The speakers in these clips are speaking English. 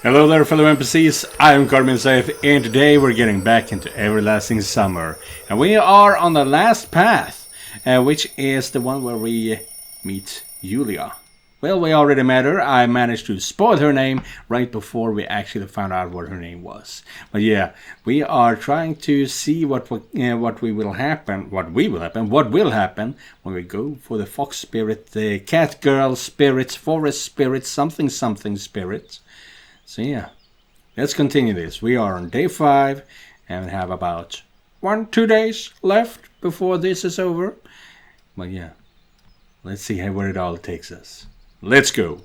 Hello there fellow NPCs, I am Scythe, and today we're getting back into Everlasting Summer. And we are on the last path, which is the one where we meet Yulya. Well, we already met her. I managed to spoil her name right before we actually found out what her name was. But yeah, we are trying to see what will happen when we go for the fox spirit, the cat girl spirit, forest spirit, something spirit. So yeah, let's continue this. We are on day 5 and have about 1-2 days left before this is over. But yeah, let's see where it all takes us. Let's go.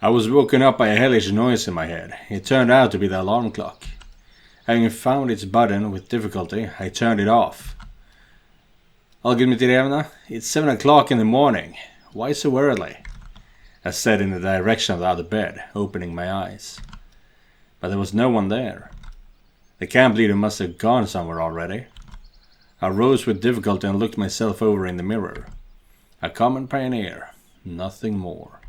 I was woken up by a hellish noise in my head. It turned out to be the alarm clock. Having found its button with difficulty, I turned it off. Allgudmitirevna, it's 7 o'clock in the morning. Why so early? I said in the direction of the other bed, opening my eyes. But there was no one there. The camp leader must have gone somewhere already. I rose with difficulty and looked myself over in the mirror. A common pioneer, nothing more.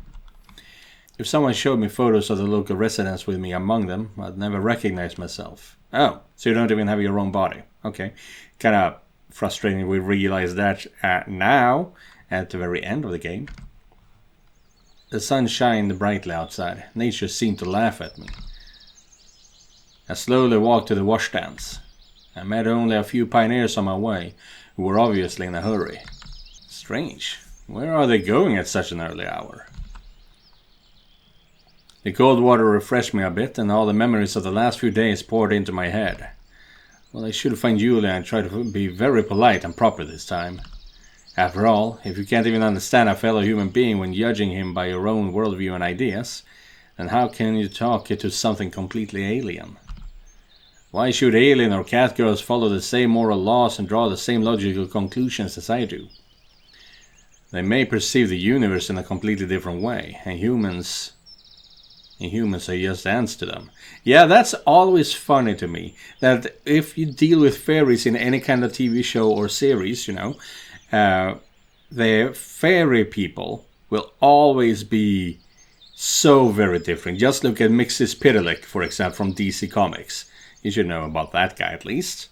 If someone showed me photos of the local residents with me among them, I'd never recognize myself. Oh, so you don't even have your own body. Okay, kind of frustrating we realize that now, at the very end of the game. The sun shined brightly outside. Nature seemed to laugh at me. I slowly walked to the washstands. I met only a few pioneers on my way, who were obviously in a hurry. Strange. Where are they going at such an early hour? The cold water refreshed me a bit, and all the memories of the last few days poured into my head. Well, I should find Yulya and try to be very polite and proper this time. After all, if you can't even understand a fellow human being when judging him by your own worldview and ideas, then how can you talk to something completely alien? Why should alien or cat girls follow the same moral laws and draw the same logical conclusions as I do? They may perceive the universe in a completely different way, and humans are just ants to them. Yeah, that's always funny to me, that if you deal with fairies in any kind of TV show or series, the fairy people will always be so very different. Just look at Mixis Pitalik, for example, from DC Comics. You should know about that guy at least.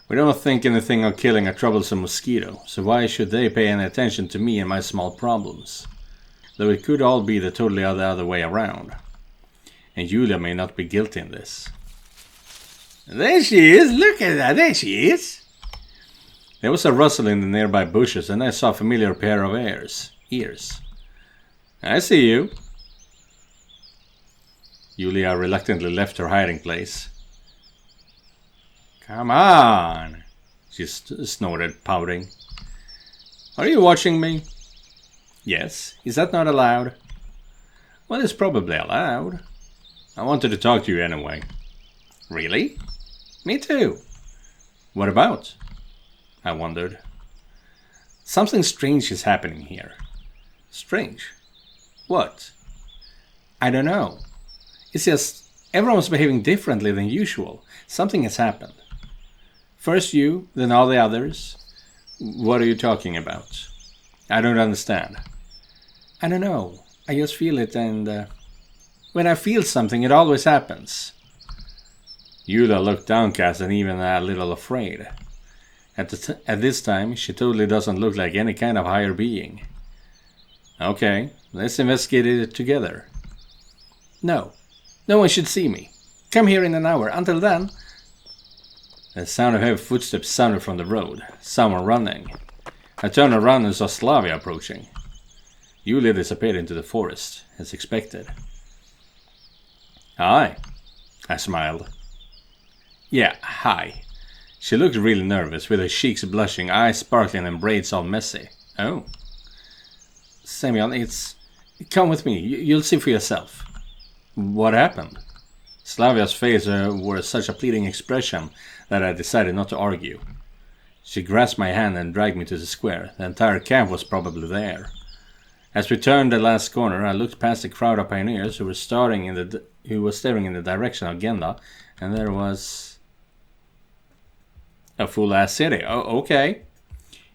We don't think anything of killing a troublesome mosquito, so why should they pay any attention to me and my small problems? Though it could all be the totally other way around. And Yulya may not be guilty in this. There she is! Look at that! There she is! There was a rustle in the nearby bushes, and I saw a familiar pair of ears. I see you. Yulya reluctantly left her hiding place. Come on, she snorted, pouting. Are you watching me? Yes. Is that not allowed? Well, it's probably allowed. I wanted to talk to you anyway. Really? Me too. What about? I wondered. Something strange is happening here. Strange? What? I don't know. It's just everyone's behaving differently than usual. Something has happened. First you, then all the others. What are you talking about? I don't understand. I don't know. I just feel it, and when I feel something, it always happens. Yulya looked downcast and even a little afraid. At this time, she totally doesn't look like any kind of higher being. Okay, let's investigate it together. No one should see me. Come here in an hour. Until then... The sound of heavy footsteps sounded from the road. Someone running. I turned around and saw Slavia approaching. Yulya disappeared into the forest, as expected. Hi, I smiled. Yeah, hi. She looked really nervous, with her cheeks blushing, eyes sparkling and braids all messy. Oh. Semyon, come with me. You'll see for yourself. What happened? Slavia's face wore such a pleading expression that I decided not to argue. She grasped my hand and dragged me to the square. The entire camp was probably there. As we turned the last corner, I looked past the crowd of pioneers who were staring in the direction of Genda, and there was a full-ass city. Oh, okay.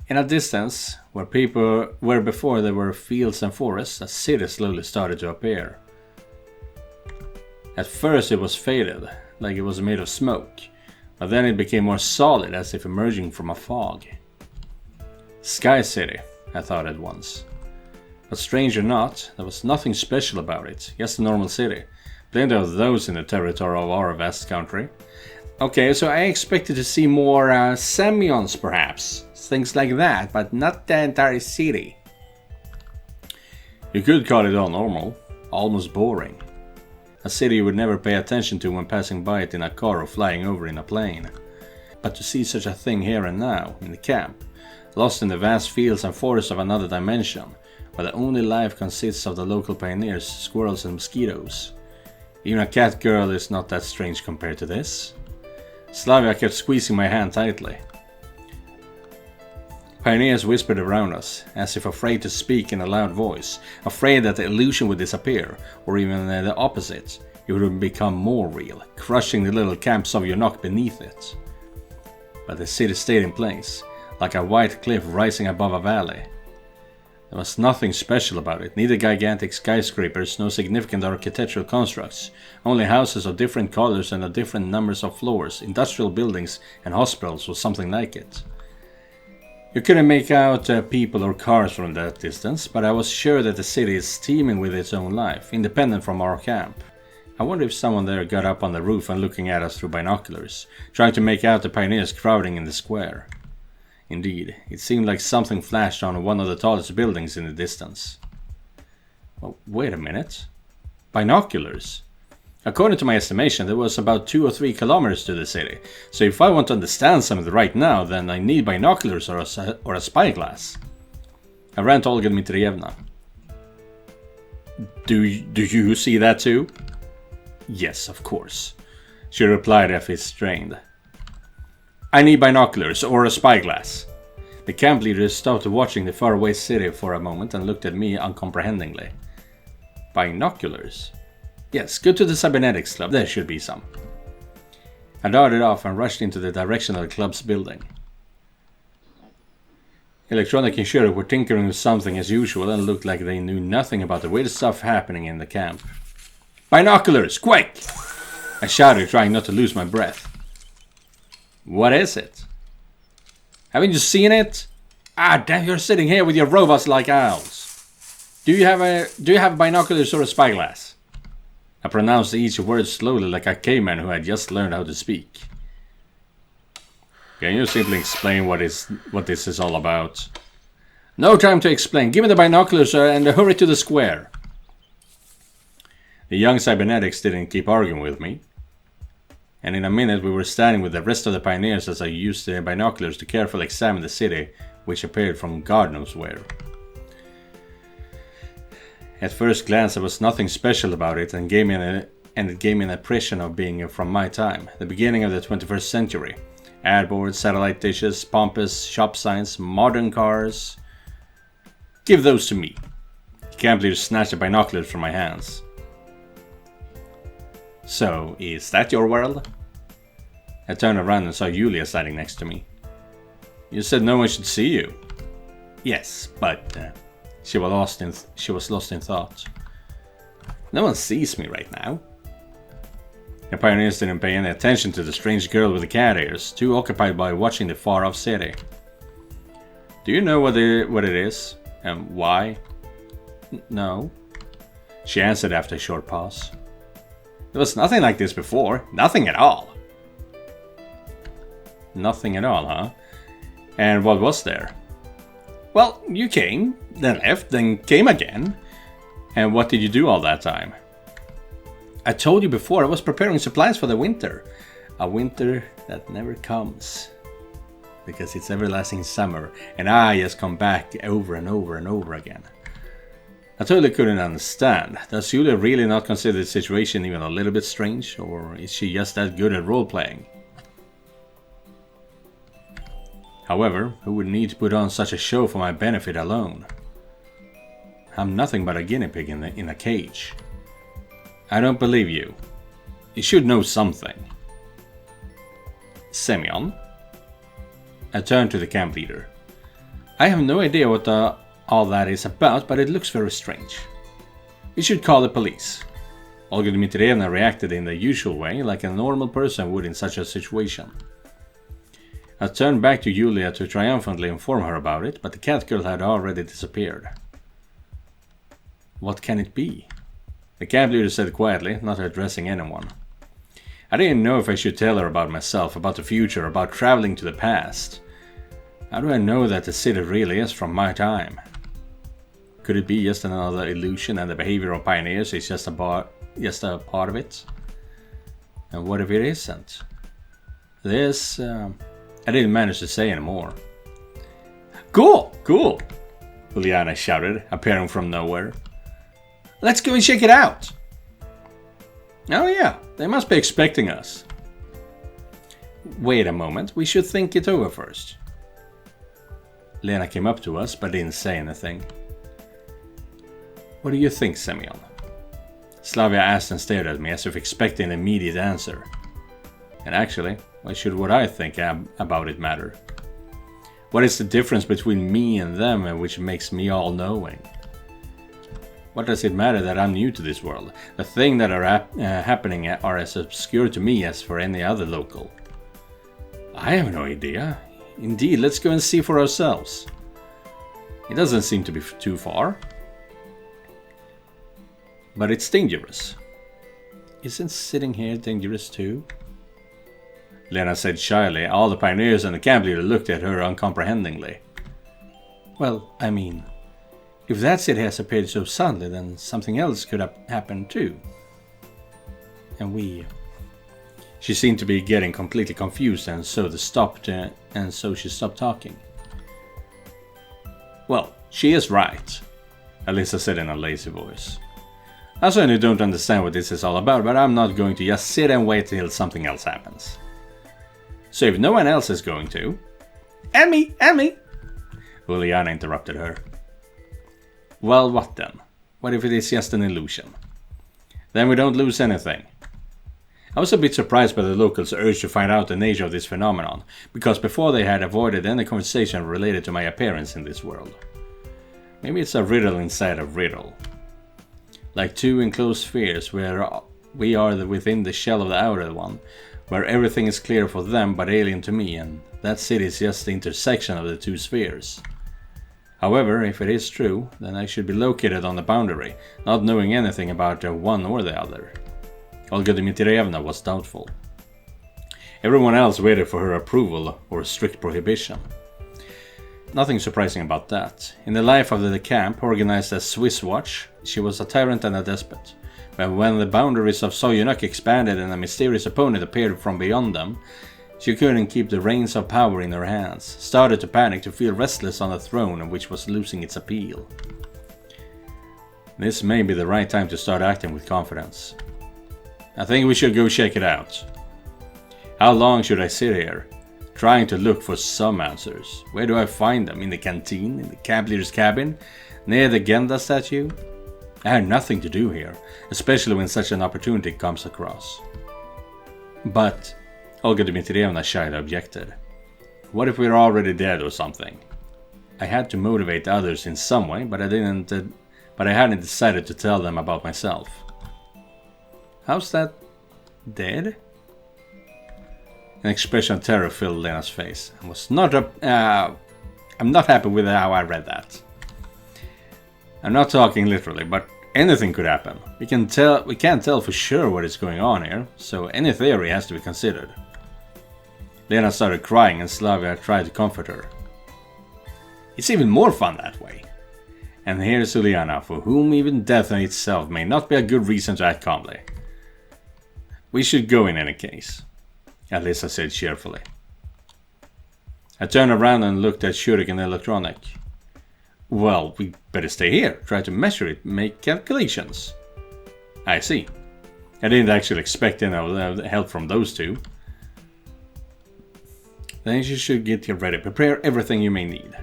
In a distance, where before there were fields and forests, a city slowly started to appear. At first it was faded, like it was made of smoke, but then it became more solid, as if emerging from a fog. Sky City, I thought at once. But strange or not, there was nothing special about it, just a normal city. Plenty of those in the territory of our vast country. Okay, so I expected to see more Semyons perhaps, things like that, but not the entire city. You could call it all normal, almost boring. A city you would never pay attention to when passing by it in a car or flying over in a plane. But to see such a thing here and now, in the camp, lost in the vast fields and forests of another dimension, where the only life consists of the local pioneers, squirrels and mosquitoes. Even a cat girl is not that strange compared to this. Slavia kept squeezing my hand tightly. Pioneers whispered around us, as if afraid to speak in a loud voice, afraid that the illusion would disappear, or even the opposite, it would become more real, crushing the little camp Sovyonok beneath it. But the city stayed in place, like a white cliff rising above a valley. There was nothing special about it, neither gigantic skyscrapers nor significant architectural constructs, only houses of different colors and of different numbers of floors, industrial buildings and hospitals or something like it. You couldn't make out people or cars from that distance, but I was sure that the city is teeming with its own life, independent from our camp. I wonder if someone there got up on the roof and looking at us through binoculars, trying to make out the pioneers crowding in the square. Indeed, it seemed like something flashed on one of the tallest buildings in the distance. Well, wait a minute. Binoculars? According to my estimation, there was about 2 or 3 kilometers to the city, so if I want to understand something right now, then I need binoculars or a spyglass. I ran to Olga Dmitrievna. Do you see that too? Yes, of course, she replied as if strained. I need binoculars or a spyglass. The camp leader stopped watching the faraway city for a moment and looked at me uncomprehendingly. Binoculars? Yes, go to the cybernetics club, there should be some. I darted off and rushed into the direction of the club's building. Electronic insurers were tinkering with something as usual and looked like they knew nothing about the weird stuff happening in the camp. Binoculars, quick! I shouted, trying not to lose my breath. What is it? Haven't you seen it? Ah, damn, you're sitting here with your robots like owls. Do you have binoculars or a spyglass? I pronounced each word slowly like a caveman who had just learned how to speak. Can you simply explain what this is all about? No time to explain. Give me the binoculars and hurry to the square. The young cybernetics didn't keep arguing with me. And in a minute we were standing with the rest of the pioneers as I used the binoculars to carefully examine the city, which appeared from God knows where. At first glance there was nothing special about it and it gave me an impression of being from my time, the beginning of the 21st century. Airboards, satellite dishes, pompous shop signs, modern cars. Give those to me. The camp leader snatched the binoculars from my hands. So, is that your world? I turned around and saw Yulya standing next to me. You said no one should see you. Yes, but she was lost in thought. No one sees me right now. The pioneers didn't pay any attention to the strange girl with the cat ears, too occupied by watching the far-off city. Do you know what it is? And why? No, she answered after a short pause. There was nothing like this before. Nothing at all. Nothing at all, huh? And what was there? Well, you came, then left, then came again. And what did you do all that time? I told you before I was preparing supplies for the winter. A winter that never comes. Because it's everlasting summer, and I just come back over and over and over again. I totally couldn't understand. Does Yulya really not consider the situation even a little bit strange, or is she just that good at role-playing? However, who would need to put on such a show for my benefit alone? I'm nothing but a guinea pig in a cage. I don't believe you. You should know something. Semyon? I turned to the camp leader. I have no idea what all that is about, but it looks very strange. We should call the police. Olga Dmitrievna reacted in the usual way, like a normal person would in such a situation. I turned back to Yulya to triumphantly inform her about it, but the cat girl had already disappeared. What can it be? The cab leader said quietly, not addressing anyone. I didn't know if I should tell her about myself, about the future, about traveling to the past. How do I know that the city really is from my time? Could it be just another illusion and the behavior of pioneers is just a part of it? And what if it isn't? This, I didn't manage to say anymore. Cool! Uliana shouted, appearing from nowhere. Let's go and check it out! Oh yeah, they must be expecting us. Wait a moment, we should think it over first. Lena came up to us, but didn't say anything. What do you think, Semyon? Slavia asked and stared at me as if expecting an immediate answer. And actually, why should what I think about it matter? What is the difference between me and them and which makes me all-knowing? What does it matter that I'm new to this world? The things that are happening are as obscure to me as for any other local. I have no idea. Indeed, let's go and see for ourselves. It doesn't seem to be too far. But it's dangerous. Isn't sitting here dangerous too? Lena said shyly. All the pioneers and the camp leader looked at her uncomprehendingly. Well, I mean, if that city has appeared so suddenly, then something else could have happened too. And we... She seemed to be getting completely confused, and so she stopped talking. Well, she is right, Alyssa said in a lazy voice. I certainly don't understand what this is all about, but I'm not going to just sit and wait till something else happens. So if no one else is going to... And me! Uliana interrupted her. Well, what then? What if it is just an illusion? Then we don't lose anything. I was a bit surprised by the locals' urge to find out the nature of this phenomenon, because before they had avoided any conversation related to my appearance in this world. Maybe it's a riddle inside a riddle. Like two enclosed spheres where we are within the shell of the outer one, where everything is clear for them but alien to me, and that city is just the intersection of the two spheres. However, if it is true, then I should be located on the boundary, not knowing anything about the one or the other. Olga Dmitrievna was doubtful. Everyone else waited for her approval or strict prohibition. Nothing surprising about that. In the life of the camp, organized as Swiss Watch, she was a tyrant and a despot. But when the boundaries of Soyunuk expanded and a mysterious opponent appeared from beyond them, she couldn't keep the reins of power in her hands, started to panic, to feel restless on the throne which was losing its appeal. This may be the right time to start acting with confidence. I think we should go check it out. How long should I sit here, trying to look for some answers? Where do I find them? In the canteen? In the camp leader's cabin? Near the Genda statue? I have nothing to do here, especially when such an opportunity comes across. But Olga Dmitrievna shyly objected. What if we're already dead or something? I had to motivate others in some way, but I hadn't decided to tell them about myself. How's that? Dead? An expression of terror filled Lena's face. I'm not happy with how I read that. I'm not talking literally, but anything could happen. We can't tell for sure what is going on here, so any theory has to be considered. Lena started crying and Slavia tried to comfort her. It's even more fun that way. And here's Uliana, for whom even death in itself may not be a good reason to act calmly. We should go in any case, Alyssa said cheerfully. I turned around and looked at Shurik and Electronic. Well, we better stay here, try to measure it, make calculations. I see. I didn't actually expect any help from those two. Then you should get ready, prepare everything you may need.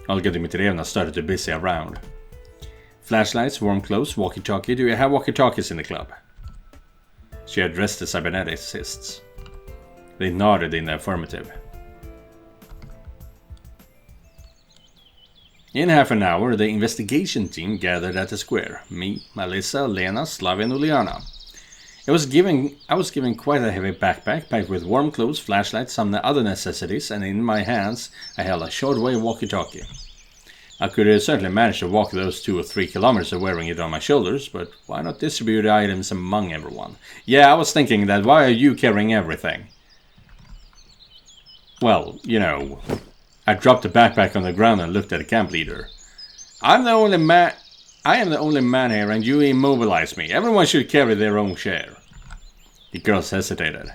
Olga Dmitrievna started to busy around. Flashlights, warm clothes, walkie-talkie. Do you have walkie-talkies in the club? She addressed the cyberneticists. They nodded in the affirmative. In half an hour, the investigation team gathered at the square. Me, Melissa, Lena, Slavia and Uliana. I was given quite a heavy backpack packed with warm clothes, flashlights, some other necessities, and in my hands I held a shortwave walkie-talkie. I could certainly manage to walk those 2 or 3 kilometers wearing it on my shoulders, but why not distribute items among everyone? Yeah, I was thinking that. Why are you carrying everything? Well, you know, I dropped the backpack on the ground and looked at the camp leader. I am the only man here, and you immobilize me. Everyone should carry their own share. The girls hesitated.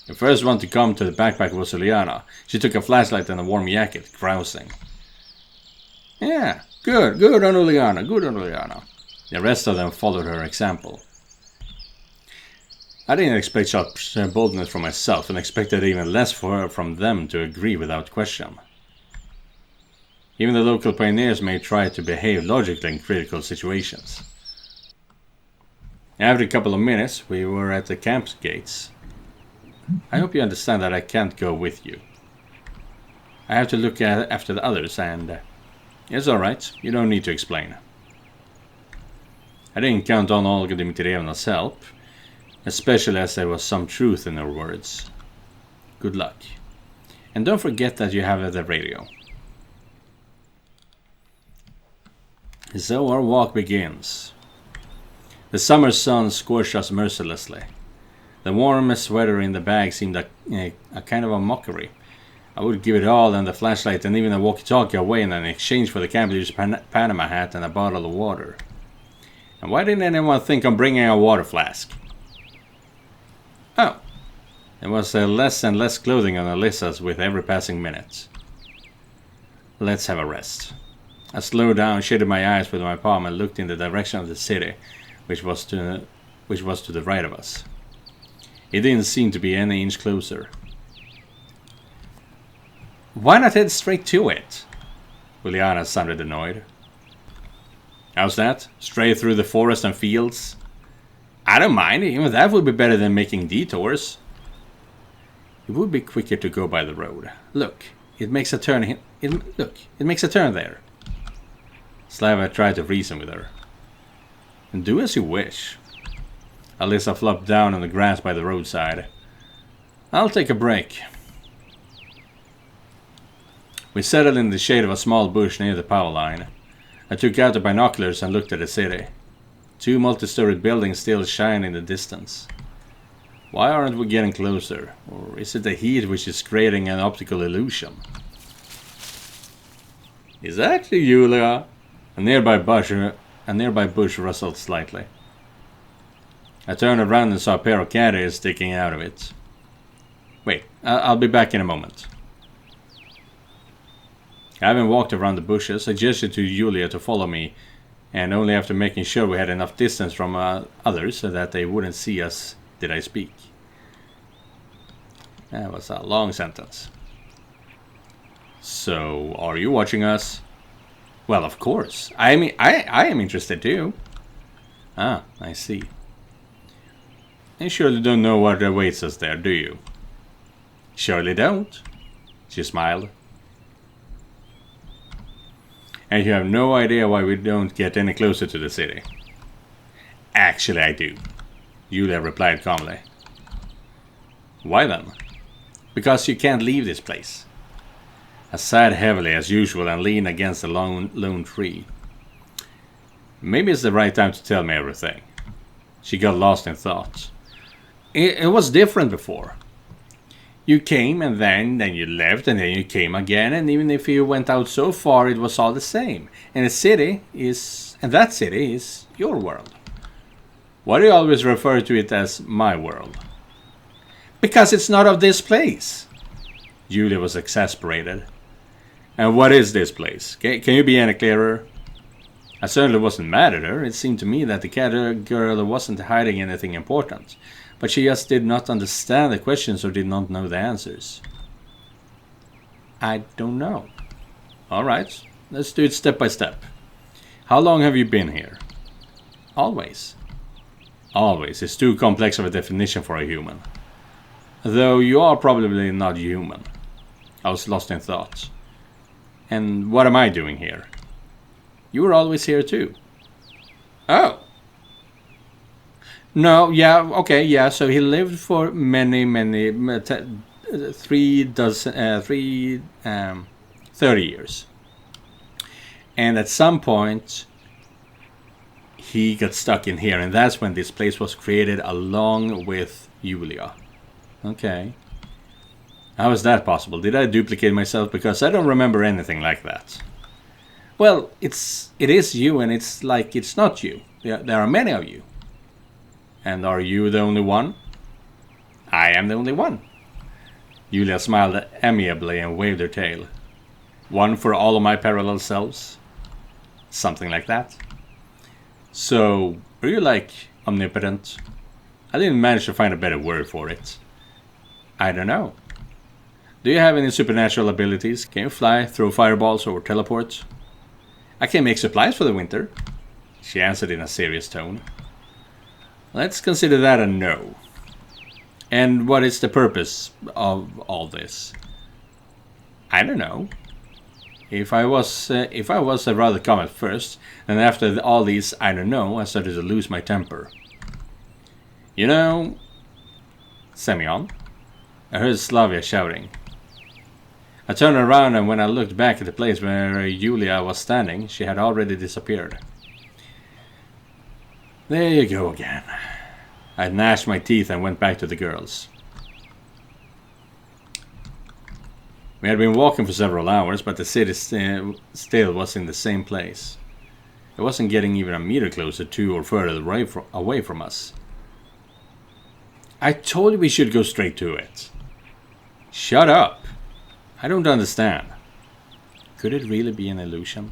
The first one to come to the backpack was Yulya. She took a flashlight and a warm jacket, grousing. Yeah, good on Yulya, good on Yulya. The rest of them followed her example. I didn't expect such boldness from myself, and expected even less from them to agree without question. Even the local pioneers may try to behave logically in critical situations. After a couple of minutes, we were at the camp gates. I hope you understand that I can't go with you. I have to look after the others, and it's alright, you don't need to explain. I didn't count on Olga Dmitrievna's help, especially as there was some truth in her words. Good luck. And don't forget that you have the radio. So our walk begins. The summer sun scorched us mercilessly. The warm sweater in the bag seemed a kind of a mockery. I would give it all and the flashlight and even a walkie-talkie away in exchange for the camp leader's Panama hat and a bottle of water. And why didn't anyone think of bringing a water flask? Oh, there was less and less clothing on Alyssa's with every passing minute. Let's have a rest. I slowed down, shaded my eyes with my palm, and looked in the direction of the city, which was to the right of us. It didn't seem to be any inch closer. Why not head straight to it? Yulya sounded annoyed. How's that? Straight through the forest and fields? I don't mind, even that would be better than making detours. It would be quicker to go by the road. Look, it makes a turn. It makes a turn there. Slava tried to reason with her. And do as you wish. Alyssa flopped down on the grass by the roadside. I'll take a break. We settled in the shade of a small bush near the power line. I took out the binoculars and looked at the city. 2 multi-storied buildings still shine in the distance. Why aren't we getting closer? Or is it the heat which is creating an optical illusion? Is that you, Yulya? A nearby bush rustled slightly. I turned around and saw a pair of cat ears sticking out of it. Wait, I'll be back in a moment. Having walked around the bushes, I gestured to Yulya to follow me, and only after making sure we had enough distance from others so that they wouldn't see us did I speak. That was a long sentence. So, are you watching us? Well, of course. I mean, I am interested too. Ah, I see. You surely don't know what awaits us there, do you? Surely don't. She smiled. And you have no idea why we don't get any closer to the city. Actually, I do. Yulya replied calmly. Why then? Because you can't leave this place. I sighed heavily as usual and leaned against a lone tree. Maybe it's the right time to tell me everything. She got lost in thought. It was different before. You came and then you left and then you came again, and even if you went out so far it was all the same. And that city is your world. Why do you always refer to it as my world? Because it's not of this place. Yulya was exasperated. And what is this place? Can you be any clearer? I certainly wasn't mad at her. It seemed to me that the cat girl wasn't hiding anything important. But she just did not understand the questions or did not know the answers. I don't know. Alright, let's do it step by step. How long have you been here? Always. Always is too complex of a definition for a human. Though you are probably not human. I was lost in thought. And what am I doing here? You were always here too. Oh. No, yeah, okay, yeah. So he lived for many, 30 years. And at some point, he got stuck in here, and that's when this place was created along with Yulya. Okay. How is that possible? Did I duplicate myself? Because I don't remember anything like that. Well, it is you, and it's like it's not you. There are many of you. And are you the only one? I am the only one. Yulya smiled amiably and waved her tail. One for all of my parallel selves? Something like that. So, are you like omnipotent? I didn't manage to find a better word for it. I don't know. Do you have any supernatural abilities? Can you fly, throw fireballs, or teleport? I can make supplies for the winter. She answered in a serious tone. Let's consider that a no. And what is the purpose of all this? I don't know. If I was rather calm at first, and after all these I don't know, I started to lose my temper. You know, Semyon, I heard Slavia shouting. I turned around, and when I looked back at the place where Yulya was standing, she had already disappeared. There you go again. I gnashed my teeth and went back to the girls. We had been walking for several hours, but the city still was in the same place. It wasn't getting even a meter closer to or further away from us. I told you we should go straight to it. Shut up. I don't understand. Could it really be an illusion?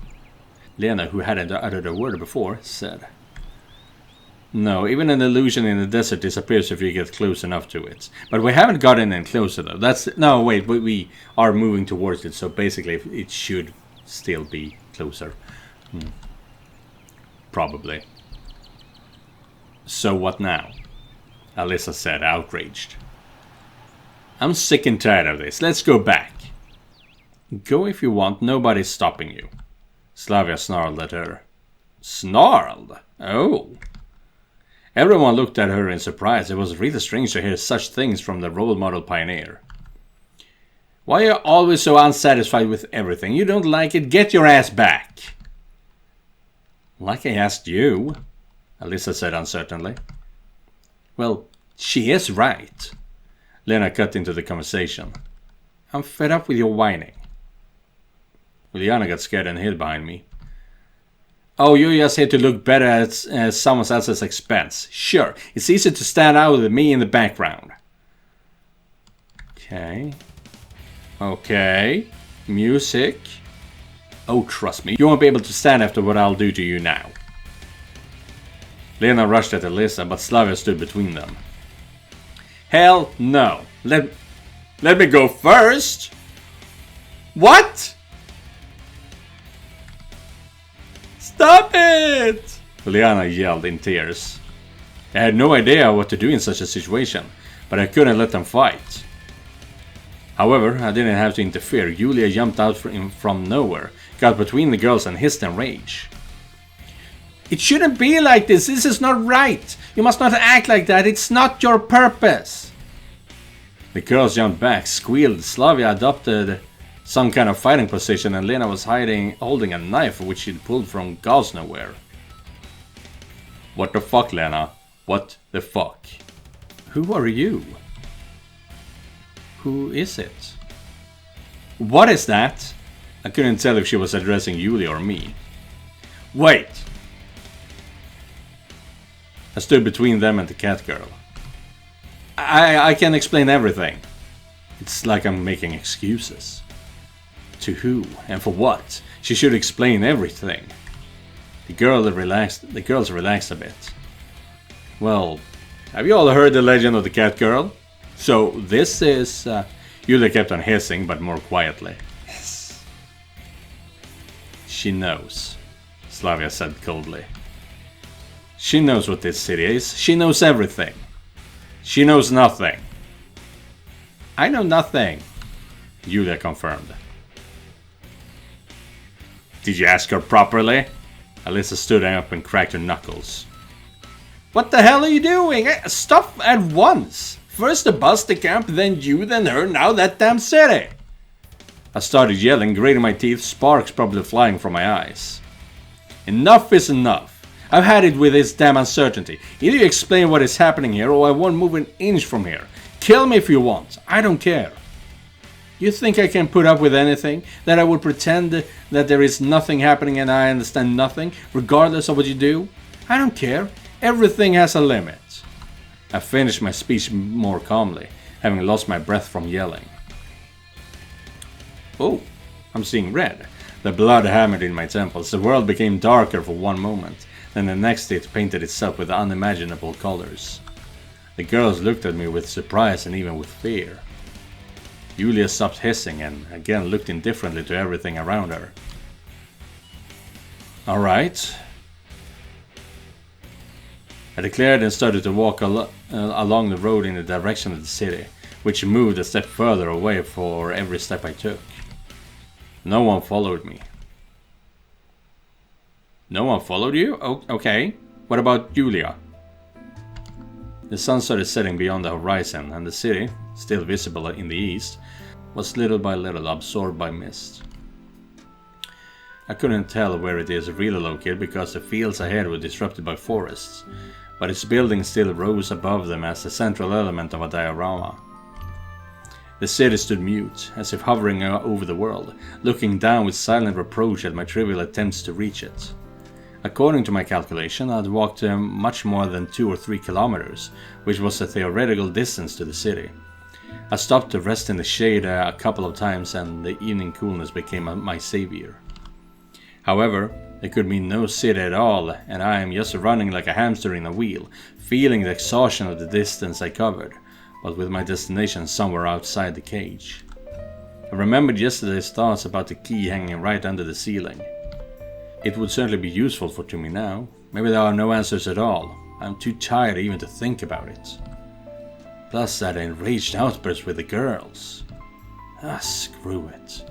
Lena, who hadn't uttered a word before, said. No, even an illusion in the desert disappears if you get close enough to it. But we haven't gotten in closer though. No, wait, we are moving towards it, so basically it should still be closer. Probably. So what now? Alyssa said, outraged. I'm sick and tired of this. Let's go back. Go if you want, nobody's stopping you. Slavia snarled at her. Snarled? Oh. Everyone looked at her in surprise. It was really strange to hear such things from the role model pioneer. Why are you always so unsatisfied with everything? You don't like it? Get your ass back. Like I asked you, Alyssa said uncertainly. Well, she is right. Lena cut into the conversation. I'm fed up with your whining. Uliana got scared and hid behind me. Oh, you're just here to look better at someone else's expense. Sure, it's easy to stand out with me in the background. Okay. Okay. Music. Oh, trust me, you won't be able to stand after what I'll do to you now. Lena rushed at Alyssa, but Slavia stood between them. Hell no. Let me go first. What? Stop it! Uliana yelled in tears. I had no idea what to do in such a situation, but I couldn't let them fight. However, I didn't have to interfere. Yulya jumped out from nowhere, got between the girls and hissed in rage. It shouldn't be like this. This is not right. You must not act like that. It's not your purpose. The girls jumped back, squealed. Slavia adopted some kind of fighting position, and Lena was holding a knife which she'd pulled from God's nowhere. What the fuck, Lena? What the fuck? Who are you? Who is it? What is that? I couldn't tell if she was addressing Yulya or me. Wait! I stood between them and the cat girl. I can explain everything. It's like I'm making excuses. To who and for what? She should explain everything. The girls relaxed a bit. Well, have you all heard the legend of the cat girl? So this is... Yulya kept on hissing, but more quietly. Yes. She knows, Slavia said coldly. She knows what this city is. She knows everything. She knows nothing. I know nothing, Yulya confirmed. Did you ask her properly? Alyssa stood up and cracked her knuckles. What the hell are you doing? Stop at once! First the bus, the camp, then you, then her, now that damn city! I started yelling, grating my teeth, sparks probably flying from my eyes. Enough is enough. I've had it with this damn uncertainty. Either you explain what is happening here, or I won't move an inch from here. Kill me if you want. I don't care. You think I can put up with anything? That I would pretend that there is nothing happening and I understand nothing, regardless of what you do? I don't care. Everything has a limit. I finished my speech more calmly, having lost my breath from yelling. Oh, I'm seeing red. The blood hammered in my temples. The world became darker for one moment. Then the next it painted itself with unimaginable colors. The girls looked at me with surprise and even with fear. Yulya stopped hissing and again looked indifferently to everything around her. Alright. I declared and started to walk along the road in the direction of the city, which moved a step further away for every step I took. No one followed me. No one followed you? Oh, okay. What about Yulya? The sun started setting beyond the horizon, and the city, still visible in the east, was little by little absorbed by mist. I couldn't tell where it is really located because the fields ahead were disrupted by forests, but its buildings still rose above them as the central element of a diorama. The city stood mute, as if hovering over the world, looking down with silent reproach at my trivial attempts to reach it. According to my calculation, I'd walked much more than 2 or 3 kilometers, which was the theoretical distance to the city. I stopped to rest in the shade a couple of times and the evening coolness became my savior. However, it could mean no city at all, and I am just running like a hamster in a wheel, feeling the exhaustion of the distance I covered, but with my destination somewhere outside the cage. I remembered yesterday's thoughts about the key hanging right under the ceiling. It would certainly be useful to me now. Maybe there are no answers at all. I'm too tired even to think about it. Plus that enraged outburst with the girls. Screw it.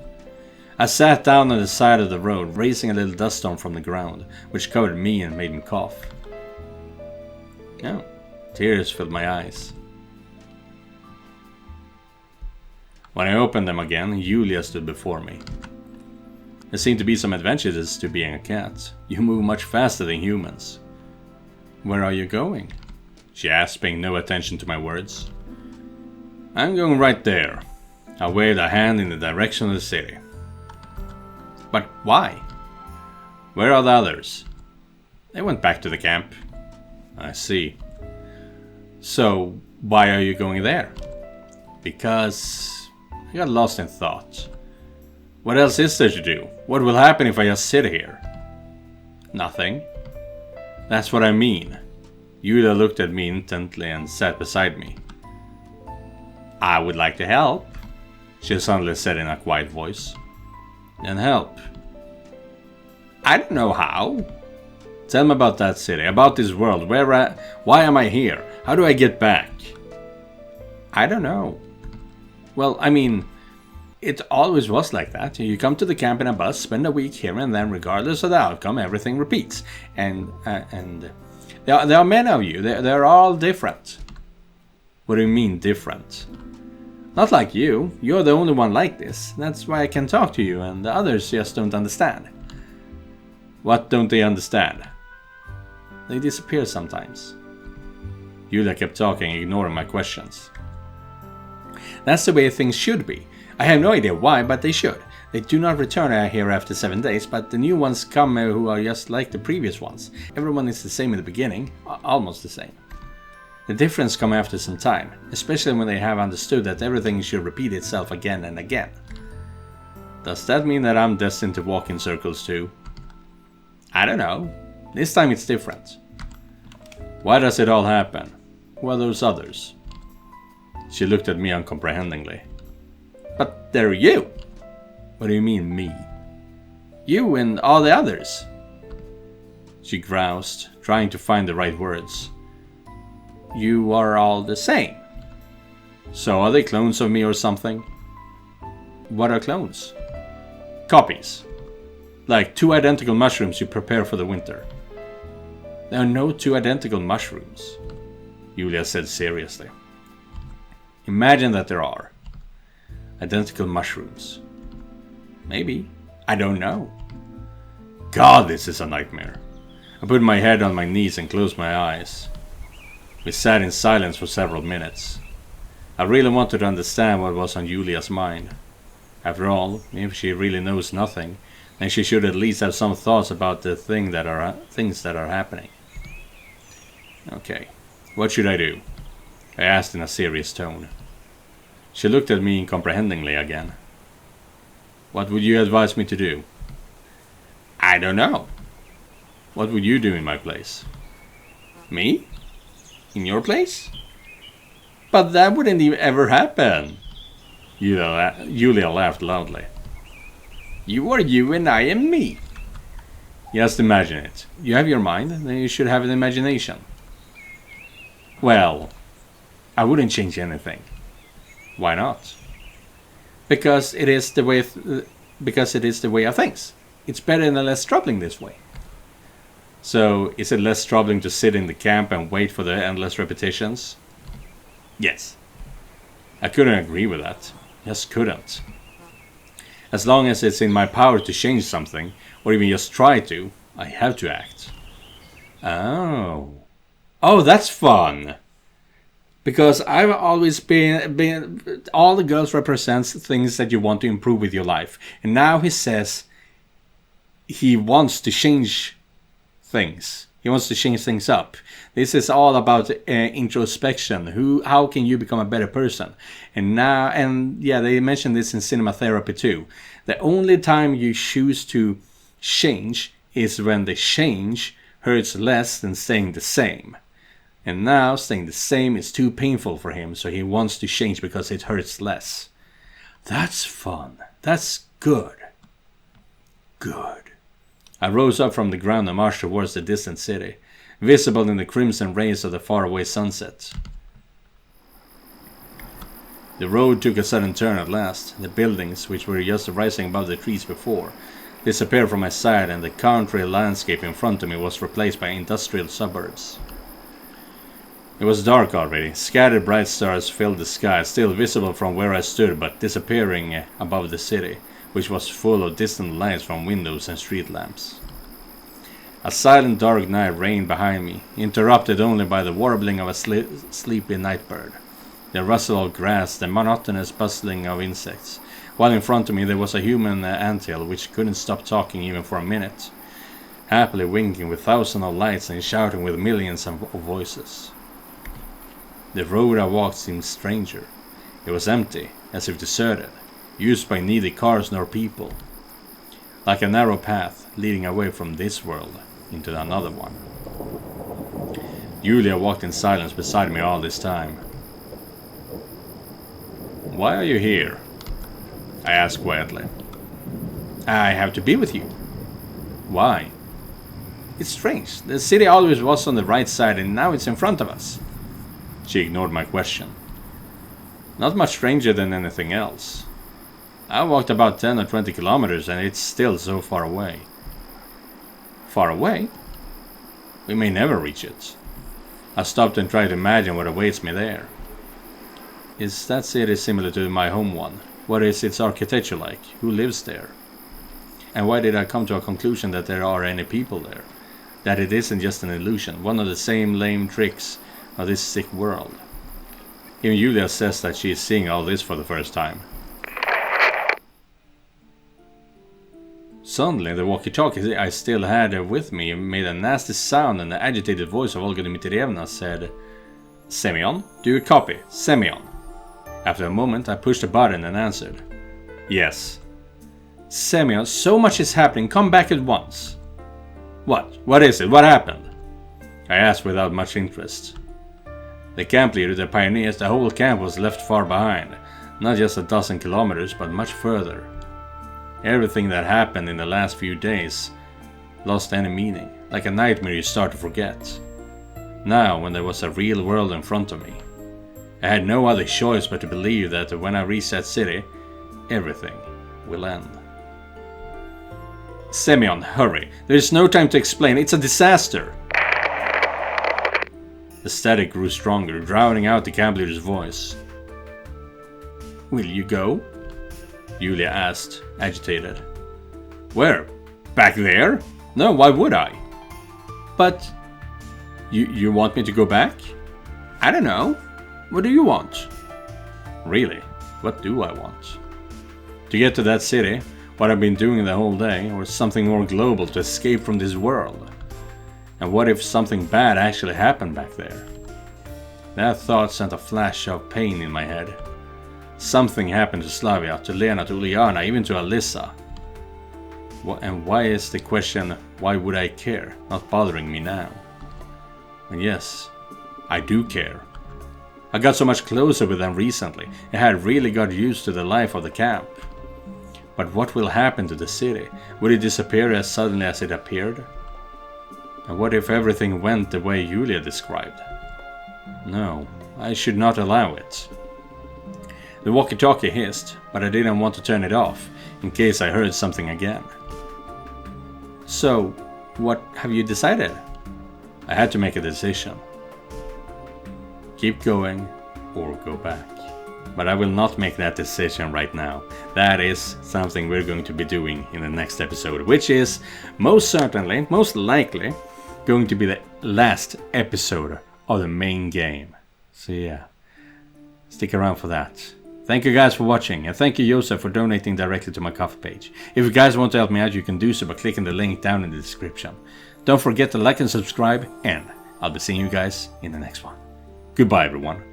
I sat down on the side of the road, raising a little dust storm from the ground, which covered me and made me cough. Oh, tears filled my eyes. When I opened them again, Yulya stood before me. There seemed to be some advantages to being a cat. You move much faster than humans. Where are you going? She asked, paying no attention to my words. I'm going right there. I waved a hand in the direction of the city. But why? Where are the others? They went back to the camp. I see. So, why are you going there? Because I got lost in thought. What else is there to do? What will happen if I just sit here? Nothing. That's what I mean. Yulya looked at me intently and sat beside me. I would like to help, she suddenly said in a quiet voice. Then help. I don't know how. Tell me about that city, about this world. Why am I here? How do I get back? I don't know. Well, I mean, it always was like that. You come to the camp in a bus, spend a week here, and then regardless of the outcome, everything repeats. And there are many of you. They're all different. What do you mean different? Not like you. You're the only one like this. That's why I can talk to you, and the others just don't understand. What don't they understand? They disappear sometimes. Yulya kept talking, ignoring my questions. That's the way things should be. I have no idea why, but they should. They do not return here after 7 days, but the new ones come who are just like the previous ones. Everyone is the same in the beginning, almost the same. The difference comes after some time, especially when they have understood that everything should repeat itself again and again. Does that mean that I'm destined to walk in circles too? I don't know. This time it's different. Why does it all happen? Who are those others? She looked at me uncomprehendingly. But they're you! What do you mean, me? You and all the others. She groused, trying to find the right words. You are all the same. So are they clones of me or something? What are clones? Copies. Like 2 identical mushrooms you prepare for the winter. There are no two identical mushrooms, Yulya said seriously. Imagine that there are. Identical mushrooms. Maybe. I don't know. God, this is a nightmare. I put my head on my knees and closed my eyes. We sat in silence for several minutes. I really wanted to understand what was on Yulya's mind. After all, if she really knows nothing, then she should at least have some thoughts about the things that are happening. Okay, what should I do? I asked in a serious tone. She looked at me incomprehendingly again. What would you advise me to do? I don't know. What would you do in my place? Me? In your place? But that wouldn't even ever happen. Yulya laughed loudly. You are you and I am me. Just imagine it. You have your mind, then you should have an imagination. Well, I wouldn't change anything. Why not? Because it is the way of things. It's better and less troubling this way. So, is it less troubling to sit in the camp and wait for the endless repetitions? Yes. I couldn't agree with that. Just couldn't. As long as it's in my power to change something, or even just try to, I have to act. Oh. Oh, that's fun! Because I've always been all the girls represents things that you want to improve with your life. And now he says he wants to change things. He wants to change things up. This is all about introspection. How can you become a better person? And yeah, they mentioned this in cinema therapy too. The only time you choose to change is when the change hurts less than staying the same. And now staying the same is too painful for him, so he wants to change because it hurts less. That's fun. That's good. Good. I rose up from the ground and marched towards the distant city, visible in the crimson rays of the faraway sunset. The road took a sudden turn at last. The buildings, which were just rising above the trees before, disappeared from my sight, and the country landscape in front of me was replaced by industrial suburbs. It was dark already. Scattered bright stars filled the sky, still visible from where I stood, but disappearing above the city, which was full of distant lights from windows and street lamps. A silent dark night reigned behind me, interrupted only by the warbling of a sleepy nightbird, the rustle of grass, the monotonous bustling of insects, while in front of me there was a human anthill which couldn't stop talking even for a minute, happily winking with thousands of lights and shouting with millions of voices. The road I walked seemed stranger. It was empty, as if deserted, used by neither cars nor people, like a narrow path leading away from this world into another one. Yulya walked in silence beside me all this time. Why are you here? I asked quietly. I have to be with you. Why? It's strange. The city always was on the right side and now it's in front of us. She ignored my question. Not much stranger than anything else. I walked about 10 or 20 kilometers and it's still so far away. Far away? We may never reach it. I stopped and tried to imagine what awaits me there. Is that city similar to my home one? What is its architecture like? Who lives there? And why did I come to a conclusion that there are any people there? That it isn't just an illusion, one of the same lame tricks of this sick world. Even Yulya says that she is seeing all this for the first time. Suddenly, the walkie-talkie I still had with me made a nasty sound, and the agitated voice of Olga Dmitrievna said, Semyon, do you copy? Semyon. After a moment, I pushed a button and answered. Yes. Semyon, so much is happening. Come back at once. What? What is it? What happened? I asked without much interest. The camp leader, the pioneers, the whole camp was left far behind. Not just a dozen kilometers, but much further. Everything that happened in the last few days lost any meaning, like a nightmare you start to forget. Now, when there was a real world in front of me, I had no other choice but to believe that when I reach that city, everything will end. Semyon, hurry. There is no time to explain. It's a disaster. The static grew stronger, drowning out the camp leader's voice. Will you go? Yulya asked, agitated. Where? Back there? No, why would I? But... You want me to go back? I don't know. What do you want? Really? What do I want? To get to that city, what I've been doing the whole day, or something more global to escape from this world? And what if something bad actually happened back there? That thought sent a flash of pain in my head. Something happened to Slavia, to Lena, to Uliana, even to Alyssa. And why is the question, why would I care, not bothering me now? And yes, I do care. I got so much closer with them recently, and had really got used to the life of the camp. But what will happen to the city? Will it disappear as suddenly as it appeared? And what if everything went the way Yulya described? No, I should not allow it. The walkie-talkie hissed, but I didn't want to turn it off, in case I heard something again. So, what have you decided? I had to make a decision. Keep going, or go back. But I will not make that decision right now. That is something we're going to be doing in the next episode, which is most certainly, most likely, going to be the last episode of the main game. So yeah, stick around for that. Thank you guys for watching, and thank you Joseph for donating directly to my Ko-fi page. If you guys want to help me out, you can do so by clicking the link down in the description. Don't forget to like and subscribe, and I'll be seeing you guys in the next one. Goodbye everyone.